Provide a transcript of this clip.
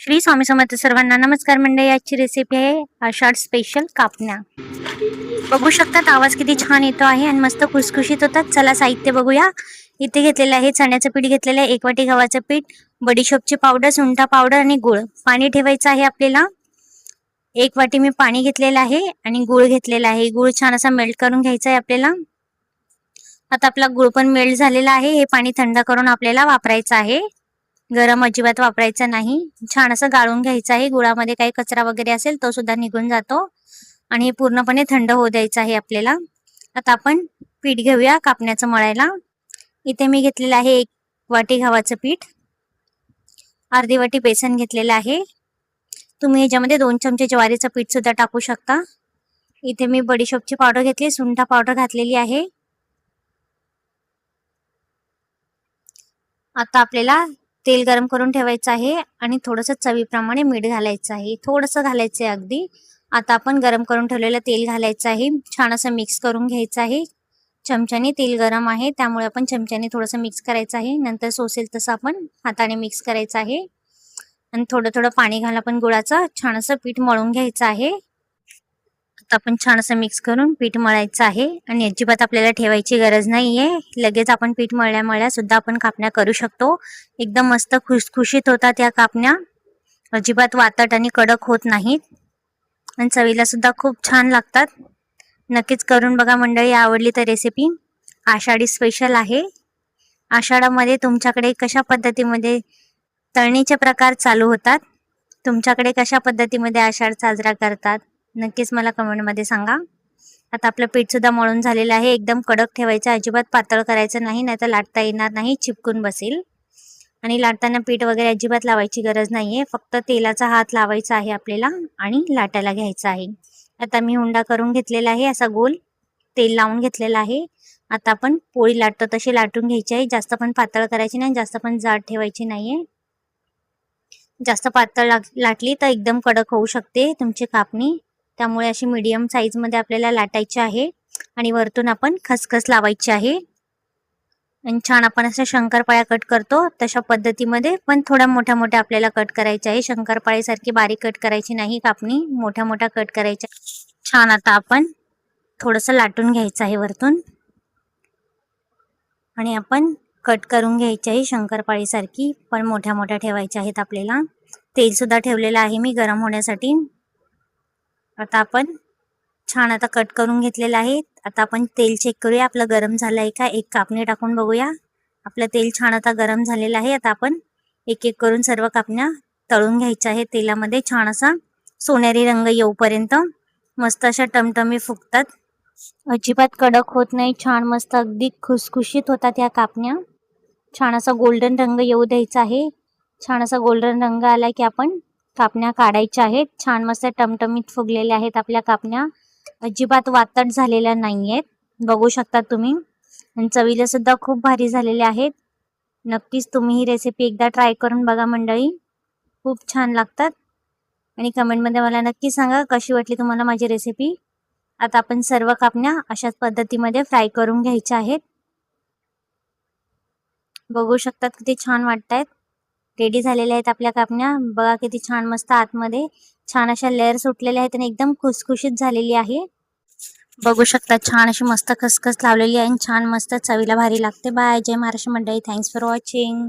श्री स्वामी समर्थ सर्वांना नमस्कार मंडळी। आजची रेसिपी आहे आषाढ स्पेशल कापण्या। बघू शकतात आवाज किती छान येतो आहे आणि मस्त खुसखुशीत होतात। चला साहित्य बघूया। इथे घेतलेलं आहे चण्याचं पीठ, घेतलेलं आहे 1 वाटी गव्हाचं पीठ, बडीशोपची पावडर, सुंठा पावडर आणि गूळ। पाणी ठेवायचं आहे आपल्याला। 1 वाटी मी पाणी घेतलेलं आहे आणि गूळ घेतलेला आहे। गूळ छान असा मेल्ट करून घ्यायचा आहे आपल्याला। आता आपला गूळ पण मेल्ट झालेला आहे। हे पाणी थंड करून आपल्याला वापरायचं आहे। गरम अजिबात वापरायचा नाही। छान असं गाळून घ्यायचं आहे। गुळामध्ये काही कचरा वगैरे असेल तो सुद्धा निघून जातो आणि हे पूर्णपणे थंड होऊ द्यायचं आहे आपल्याला। आता आपण पीठ घेऊया कापण्याचं मळायला। इथे मी घेतलेलं आहे 1 वाटी गव्हाचं पीठ, अर्धी वाटी बेसन घेतलेलं आहे। तुम्ही याच्यामध्ये 2 चमचे ज्वारीचं पीठ सुद्धा टाकू शकता। इथे मी बडीशोपची पावडर घेतली, सुंठा पावडर घातलेली आहे। आता आपल्याला तेल गरम करून ठेवायचं आहे आणि थोडंसं चवीप्रमाणे मीठ घालायचं आहे। थोडंसं घालायचं आहे अगदी। आता आपण गरम करून ठेवलेलं तेल घालायचं आहे। छान असं मिक्स करून घ्यायचं आहे। चमच्याने तेल गरम आहे त्यामुळे आपण चमच्याने थोडंसं मिक्स करायचं आहे। नंतर सोसेल तसं आपण हाताने मिक्स करायचं आहे आणि थोडं थोडं पाणी घालून आपण गुळाचं छान असं पीठ मळून घ्यायचं आहे। आता आपण छान असं मिक्स करून पीठ मळायचं आहे आणि अजिबात आपल्याला ठेवायची गरज नाहीये। लगेच आपण पीठ मळल्या सुद्धा आपण कापण्या करू शकतो। एकदम मस्त खुसखुशीत होतात या कापण्या। अजिबात वातट आणि कडक होत नाहीत आणि चवीला सुद्धा खूप छान लागतात। नक्कीच करून बघा मंडळी। आवडली तर रेसिपी आषाढी स्पेशल आहे। आषाढामध्ये तुमच्याकडे कशा पद्धतीमध्ये तळणीचे प्रकार चालू होतात, तुमच्याकडे कशा पद्धतीमध्ये आषाढ साजरा करतात, नक्कीच मला कमेंटमध्ये सांगा। आता आपलं पीठ सुद्धा मळून झालेलं आहे। एकदम कडक ठेवायचं, अजिबात पातळ करायचं नाही, नाहीतर लाटता येणार नाही, चिपकून बसेल। आणि लाटताना पीठ वगैरे अजिबात लावायची गरज नाहीये, फक्त तेलाचा हात लावायचा आहे आपल्याला आणि लाटायला घ्यायचं आहे। आता मी हुंडा करून घेतलेला आहे, असा गोल तेल लावून घेतलेला आहे। आता आपण पोळी लाटतो तशी लाटून घ्यायची आहे। जास्त पण पातळ करायची नाही, जास्त पण जाड ठेवायची नाहीये। जास्त पातळ लाटली तर एकदम कडक होऊ शकते तुमची कापणी, त्यामुळे अशी मीडियम साईज मध्ये आपल्याला लाटायची आहे आणि वरतून आपण खसखस लावायची आहे। आणि छान आपण अशा शंकरपाळ्या कट करतो तशा पद्धतीमध्ये, पण थोड्या मोठ्या मोठ्या आपल्याला कट करायच्या आहे। शंकरपाळीसारखी बारीक कट करायची नाही कापणी, मोठ्या मोठ्या कट करायच्या। छान आता आपण थोडंसं लाटून घ्यायचं आहे वरतून आणि आपण कट करून घ्यायची आहे शंकरपाळीसारखी, पण मोठ्या मोठ्या ठेवायच्या आहेत आपल्याला। तेल सुद्धा ठेवलेलं आहे मी गरम होण्यासाठी। आता आपण छान आता कट करून घेतलेलं आहे। आता आपण तेल चेक करूया आपलं गरम झालं आहे का। एक कापणी टाकून बघूया। आपलं तेल छान आता गरम झालेलं आहे। आता आपण एक एक करून सर्व कापण्या तळून घ्यायच्या आहेत तेलामध्ये। छान असा सोनेरी रंग येऊपर्यंत मस्त अशा टमटमी फुगतात, अजिबात कडक होत नाही। छान मस्त अगदी खुसखुशीत होतात या कापण्या। छान असा गोल्डन रंग येऊ द्यायचा आहे। छान असा गोल्डन रंग आला की आपण कापण्या काढायच्या आहेत। छान मस्त टमटमीत फुगलेल्या आहेत आपल्या कापण्या, अजिबात वातट झालेल्या नाहीयेत, बघू शकता तुम्ही। आणि चवीला सुद्धा खूप भारी झालेल्या आहेत। नक्कीच तुम्ही ही रेसिपी एकदा ट्राय करून बघा मंडळी, खूप छान लागतात। आणि कमेंटमध्ये मला नक्की सांगा कशी वाटली तुम्हाला माझी रेसिपी। आता आपण सर्व कापण्या अशाच पद्धतीमध्ये फ्राय करून घ्यायच्या आहेत। बघू शकतात किती छान वाटतायत। रेडी झालेल्या आहेत आपल्या कापण्या। बघा किती छान मस्त आतमध्ये छान अशा लेयर सुटलेल्या आहेत आणि एकदम खुसखुशीत झालेली आहे। बघू शकता छान अशी मस्त खसखस लावलेली आहे आणि छान मस्त चवीला भारी लागते। बाय, जय महाराष्ट्र मंडळी। Thanks for watching.